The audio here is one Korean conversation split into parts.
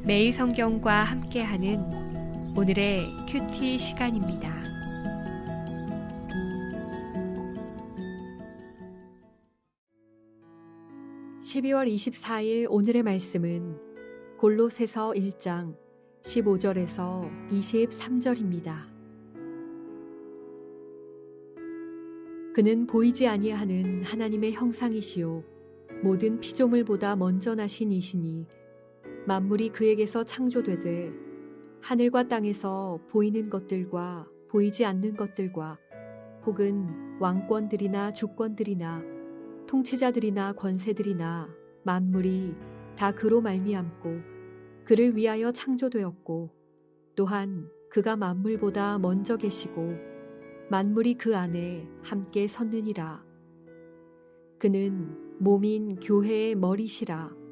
매일 성경과 함께하는 오늘의 큐티 시간입니다. 12월 24일 오늘의 말씀은 골로새서 1장 15절에서 23절입니다. 그는 보이지 아니하는 하나님의 형상이시요 모든 피조물보다 먼저 나신 이시니 만물이 그에게서 창조되되 하늘과 땅에서 보이는 것들과 보이지 않는 것들과 혹은 왕권들이나 주권들이나 통치자들이나 권세들이나 만물이 다 그로 말미암고 그를 위하여 창조되었고 또한 그가 만물보다 먼저 계시고 만물이 그 안에 함께 섰느니라. 그는 몸인 교회의 머리시라.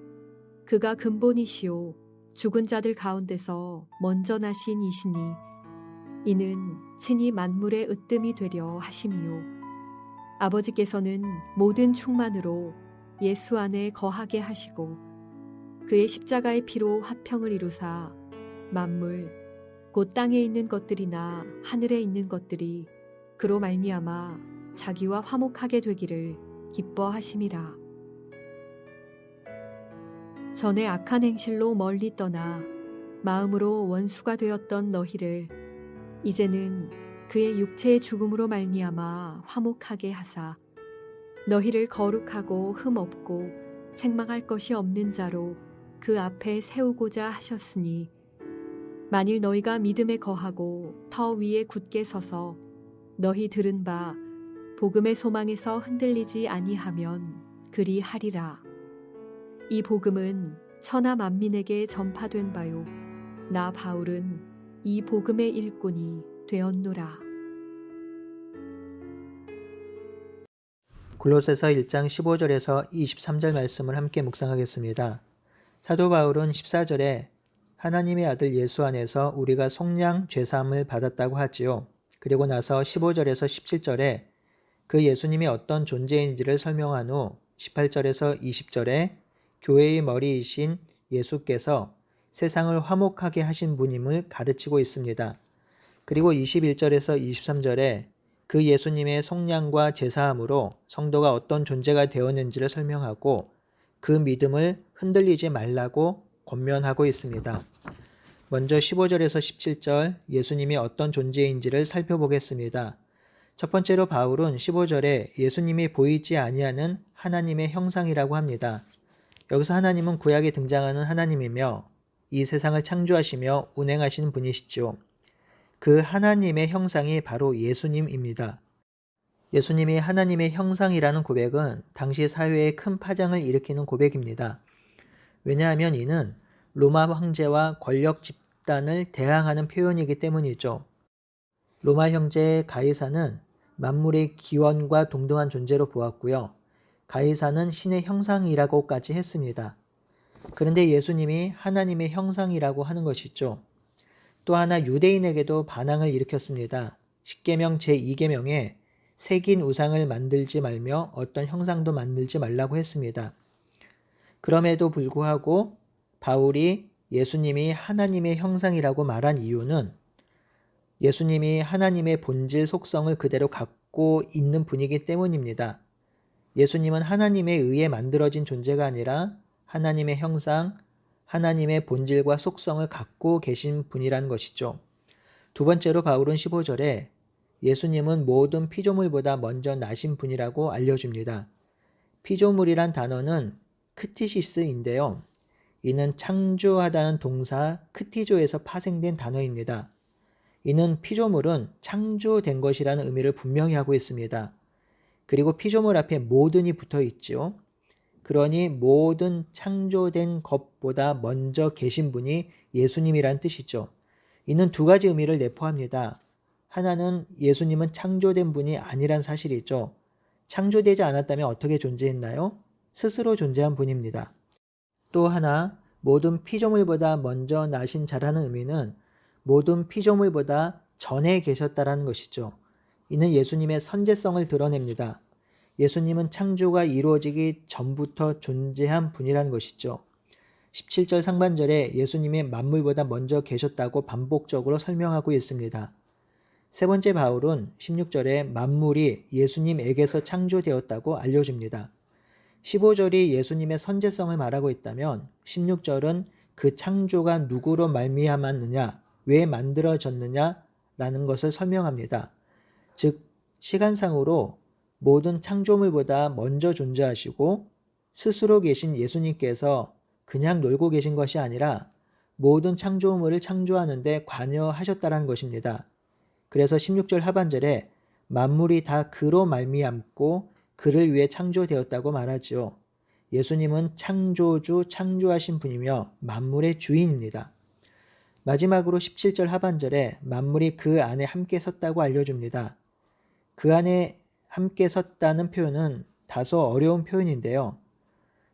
그가 근본이시요 죽은 자들 가운데서 먼저 나신 이시니 이는 친히 만물의 으뜸이 되려 하심이요 아버지께서는 모든 충만으로 예수 안에 거하게 하시고 그의 십자가의 피로 화평을 이루사 만물 곧 땅에 있는 것들이나 하늘에 있는 것들이 그로 말미암아 자기와 화목하게 되기를 기뻐하심이라. 전에 악한 행실로 멀리 떠나 마음으로 원수가 되었던 너희를 이제는 그의 육체의 죽음으로 말미암아 화목하게 하사 너희를 거룩하고 흠 없고 책망할 것이 없는 자로 그 앞에 세우고자 하셨으니 만일 너희가 믿음에 거하고 터 위에 굳게 서서 너희 들은 바 복음의 소망에서 흔들리지 아니하면 그리 하리라. 이 복음은 천하 만민에게 전파된 바요 나 바울은 이 복음의 일꾼이 되었노라. 골로새서 1장 15절에서 23절 말씀을 함께 묵상하겠습니다. 사도 바울은 14절에 하나님의 아들 예수 안에서 우리가 속량 죄사함을 받았다고 하지요. 그리고 나서 15절에서 17절에 그 예수님이 어떤 존재인지를 설명한 후 18절에서 20절에 교회의 머리이신 예수께서 세상을 화목하게 하신 분임을 가르치고 있습니다. 그리고 21절에서 23절에 그 예수님의 속량과 제사함으로 성도가 어떤 존재가 되었는지를 설명하고 그 믿음을 흔들리지 말라고 권면하고 있습니다. 먼저 15절에서 17절 예수님이 어떤 존재인지를 살펴보겠습니다. 첫 번째로 바울은 15절에 예수님이 보이지 아니하는 하나님의 형상이라고 합니다. 여기서 하나님은 구약에 등장하는 하나님이며 이 세상을 창조하시며 운행하시는 분이시죠. 그 하나님의 형상이 바로 예수님입니다. 예수님이 하나님의 형상이라는 고백은 당시 사회에 큰 파장을 일으키는 고백입니다. 왜냐하면 이는 로마 황제와 권력 집단을 대항하는 표현이기 때문이죠. 로마 형제 가이사는 만물의 기원과 동등한 존재로 보았고요. 가이사는 신의 형상이라고까지 했습니다. 그런데 예수님이 하나님의 형상이라고 하는 것이죠. 또 하나 유대인에게도 반항을 일으켰습니다. 십계명 제2계명에 새긴 우상을 만들지 말며 어떤 형상도 만들지 말라고 했습니다. 그럼에도 불구하고 바울이 예수님이 하나님의 형상이라고 말한 이유는 예수님이 하나님의 본질 속성을 그대로 갖고 있는 분이기 때문입니다. 예수님은 하나님에 의해 만들어진 존재가 아니라 하나님의 형상, 하나님의 본질과 속성을 갖고 계신 분이라는 것이죠. 두 번째로 바울은 15절에 예수님은 모든 피조물보다 먼저 나신 분이라고 알려줍니다. 피조물이란 단어는 크티시스인데요. 이는 창조하다는 동사 크티조에서 파생된 단어입니다. 이는 피조물은 창조된 것이라는 의미를 분명히 하고 있습니다. 그리고 피조물 앞에 모든이 붙어 있죠. 그러니 모든 창조된 것보다 먼저 계신 분이 예수님이란 뜻이죠. 이는 두 가지 의미를 내포합니다. 하나는 예수님은 창조된 분이 아니란 사실이죠. 창조되지 않았다면 어떻게 존재했나요? 스스로 존재한 분입니다. 또 하나, 모든 피조물보다 먼저 나신 자라는 의미는 모든 피조물보다 전에 계셨다라는 것이죠. 이는 예수님의 선제성을 드러냅니다. 예수님은 창조가 이루어지기 전부터 존재한 분이라는 것이죠. 17절 상반절에 예수님이 만물보다 먼저 계셨다고 반복적으로 설명하고 있습니다. 세 번째 바울은 16절에 만물이 예수님에게서 창조되었다고 알려줍니다. 15절이 예수님의 선제성을 말하고 있다면 16절은 그 창조가 누구로 말미암았느냐, 왜 만들어졌느냐라는 것을 설명합니다. 즉 시간상으로 모든 창조물보다 먼저 존재하시고 스스로 계신 예수님께서 그냥 놀고 계신 것이 아니라 모든 창조물을 창조하는 데 관여하셨다는 것입니다. 그래서 16절 하반절에 만물이 다 그로 말미암고 그를 위해 창조되었다고 말하지요. 예수님은 창조주, 창조하신 분이며 만물의 주인입니다. 마지막으로 17절 하반절에 만물이 그 안에 함께 섰다고 알려줍니다. 그 안에 함께 섰다는 표현은 다소 어려운 표현인데요.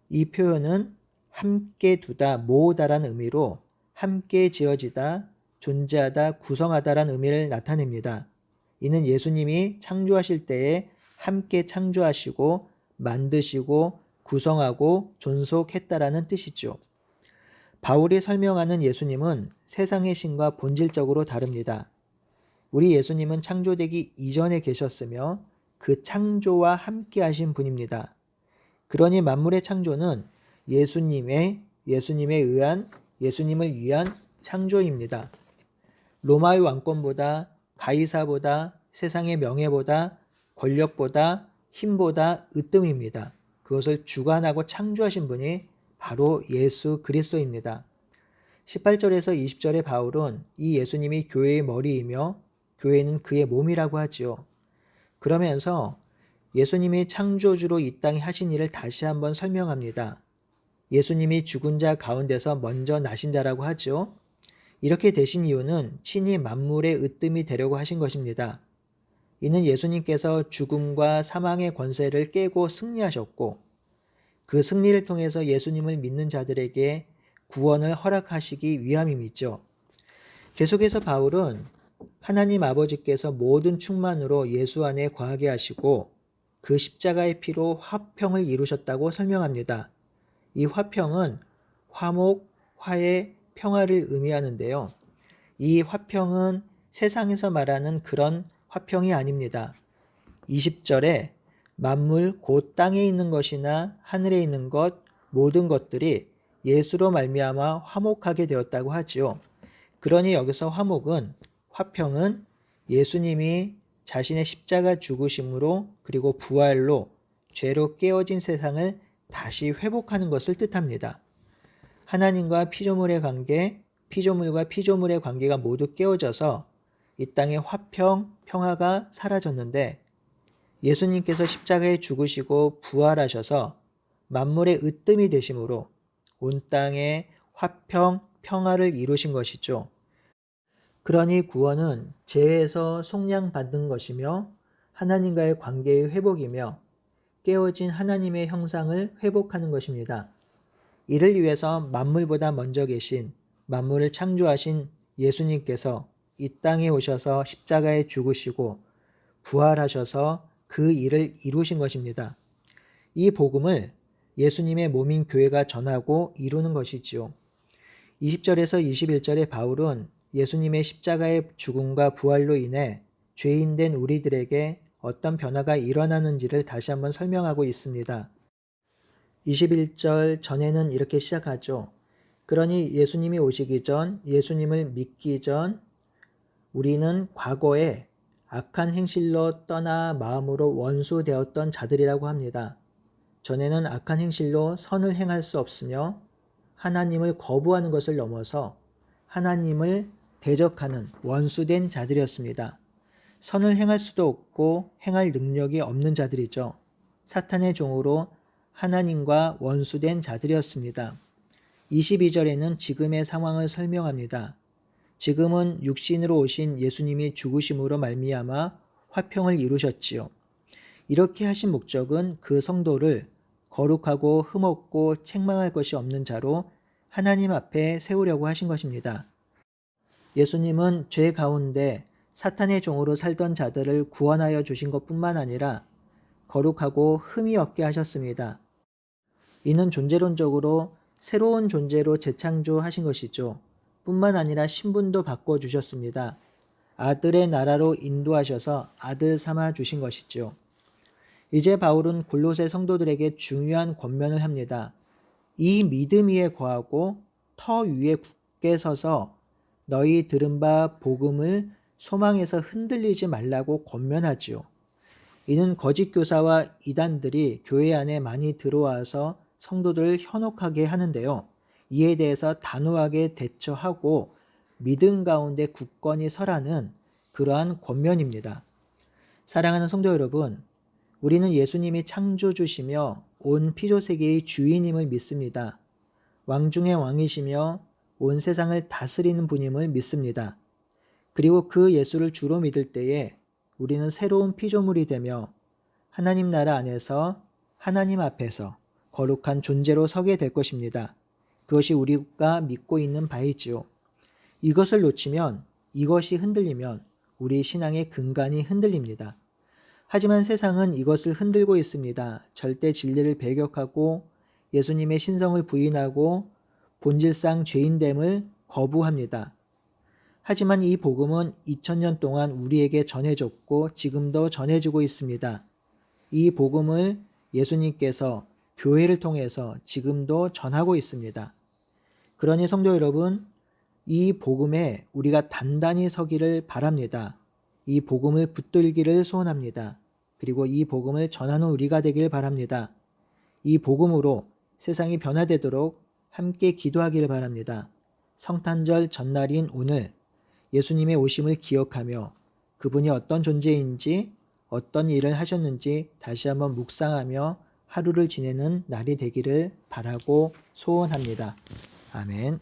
이 표현은 함께 두다, 모으다라는 의미로 함께 지어지다, 존재하다, 구성하다라는 의미를 나타냅니다. 이는 예수님이 창조하실 때에 함께 창조하시고 만드시고 구성하고 존속했다라는 뜻이죠. 바울이 설명하는 예수님은 세상의 신과 본질적으로 다릅니다. 우리 예수님은 창조되기 이전에 계셨으며 그 창조와 함께 하신 분입니다. 그러니 만물의 창조는 예수님에 의한, 예수님을 위한 창조입니다. 로마의 왕권보다, 가이사보다, 세상의 명예보다, 권력보다, 힘보다 으뜸입니다. 그것을 주관하고 창조하신 분이 바로 예수 그리스도입니다. 18절에서 20절의 바울은 이 예수님이 교회의 머리이며 교회는 그의 몸이라고 하지요. 그러면서 예수님이 창조주로 이 땅에 하신 일을 다시 한번 설명합니다. 예수님이 죽은 자 가운데서 먼저 나신 자라고 하죠. 이렇게 되신 이유는 친히 만물의 으뜸이 되려고 하신 것입니다. 이는 예수님께서 죽음과 사망의 권세를 깨고 승리하셨고 그 승리를 통해서 예수님을 믿는 자들에게 구원을 허락하시기 위함이죠. 계속해서 바울은 하나님 아버지께서 모든 충만으로 예수 안에 거하게 하시고 그 십자가의 피로 화평을 이루셨다고 설명합니다. 이 화평은 화목, 화해, 평화를 의미하는데요. 이 화평은 세상에서 말하는 그런 화평이 아닙니다. 20절에 만물 곧 땅에 있는 것이나 하늘에 있는 것 모든 것들이 예수로 말미암아 화목하게 되었다고 하지요. 그러니 여기서 화평은 예수님이 자신의 십자가 죽으심으로 그리고 부활로 죄로 깨어진 세상을 다시 회복하는 것을 뜻합니다. 하나님과 피조물의 관계, 피조물과 피조물의 관계가 모두 깨어져서 이 땅에 화평, 평화가 사라졌는데 예수님께서 십자가에 죽으시고 부활하셔서 만물의 으뜸이 되심으로 온 땅에 화평, 평화를 이루신 것이죠. 그러니 구원은 죄에서 속량받는 것이며 하나님과의 관계의 회복이며 깨어진 하나님의 형상을 회복하는 것입니다. 이를 위해서 만물보다 먼저 계신 만물을 창조하신 예수님께서 이 땅에 오셔서 십자가에 죽으시고 부활하셔서 그 일을 이루신 것입니다. 이 복음을 예수님의 몸인 교회가 전하고 이루는 것이지요. 20절에서 21절의 바울은 예수님의 십자가의 죽음과 부활로 인해 죄인된 우리들에게 어떤 변화가 일어나는지를 다시 한번 설명하고 있습니다. 21절 전에는 이렇게 시작하죠. 그러니 예수님이 오시기 전, 예수님을 믿기 전 우리는 과거에 악한 행실로 떠나 마음으로 원수되었던 자들이라고 합니다. 전에는 악한 행실로 선을 행할 수 없으며 하나님을 거부하는 것을 넘어서 하나님을 대적하는 원수된 자들이었습니다. 선을 행할 수도 없고 행할 능력이 없는 자들이죠. 사탄의 종으로 하나님과 원수된 자들이었습니다. 22절에는 지금의 상황을 설명합니다. 지금은 육신으로 오신 예수님이 죽으심으로 말미암아 화평을 이루셨지요. 이렇게 하신 목적은 그 성도를 거룩하고 흠없고 책망할 것이 없는 자로 하나님 앞에 세우려고 하신 것입니다. 예수님은 죄 가운데 사탄의 종으로 살던 자들을 구원하여 주신 것뿐만 아니라 거룩하고 흠이 없게 하셨습니다. 이는 존재론적으로 새로운 존재로 재창조하신 것이죠. 뿐만 아니라 신분도 바꿔주셨습니다. 아들의 나라로 인도하셔서 아들 삼아 주신 것이죠. 이제 바울은 골로새 성도들에게 중요한 권면을 합니다. 이 믿음 위에 거하고 터 위에 굳게 서서 너희 들은 바 복음을 소망에서 흔들리지 말라고 권면하지요. 이는 거짓 교사와 이단들이 교회 안에 많이 들어와서 성도들을 현혹하게 하는데요. 이에 대해서 단호하게 대처하고 믿음 가운데 굳건히 서라는 그러한 권면입니다. 사랑하는 성도 여러분, 우리는 예수님이 창조주시며 온 피조세계의 주인임을 믿습니다. 왕 중의 왕이시며 온 세상을 다스리는 분임을 믿습니다. 그리고 그 예수를 주로 믿을 때에 우리는 새로운 피조물이 되며 하나님 나라 안에서 하나님 앞에서 거룩한 존재로 서게 될 것입니다. 그것이 우리가 믿고 있는 바이지요. 이것을 놓치면, 이것이 흔들리면 우리 신앙의 근간이 흔들립니다. 하지만 세상은 이것을 흔들고 있습니다. 절대 진리를 배격하고 예수님의 신성을 부인하고 본질상 죄인됨을 거부합니다. 하지만 이 복음은 2000년 동안 우리에게 전해졌고 지금도 전해지고 있습니다. 이 복음을 예수님께서 교회를 통해서 지금도 전하고 있습니다. 그러니 성도 여러분, 이 복음에 우리가 단단히 서기를 바랍니다. 이 복음을 붙들기를 소원합니다. 그리고 이 복음을 전하는 우리가 되길 바랍니다. 이 복음으로 세상이 변화되도록 함께 기도하기를 바랍니다. 성탄절 전날인 오늘 예수님의 오심을 기억하며 그분이 어떤 존재인지 어떤 일을 하셨는지 다시 한번 묵상하며 하루를 지내는 날이 되기를 바라고 소원합니다. 아멘.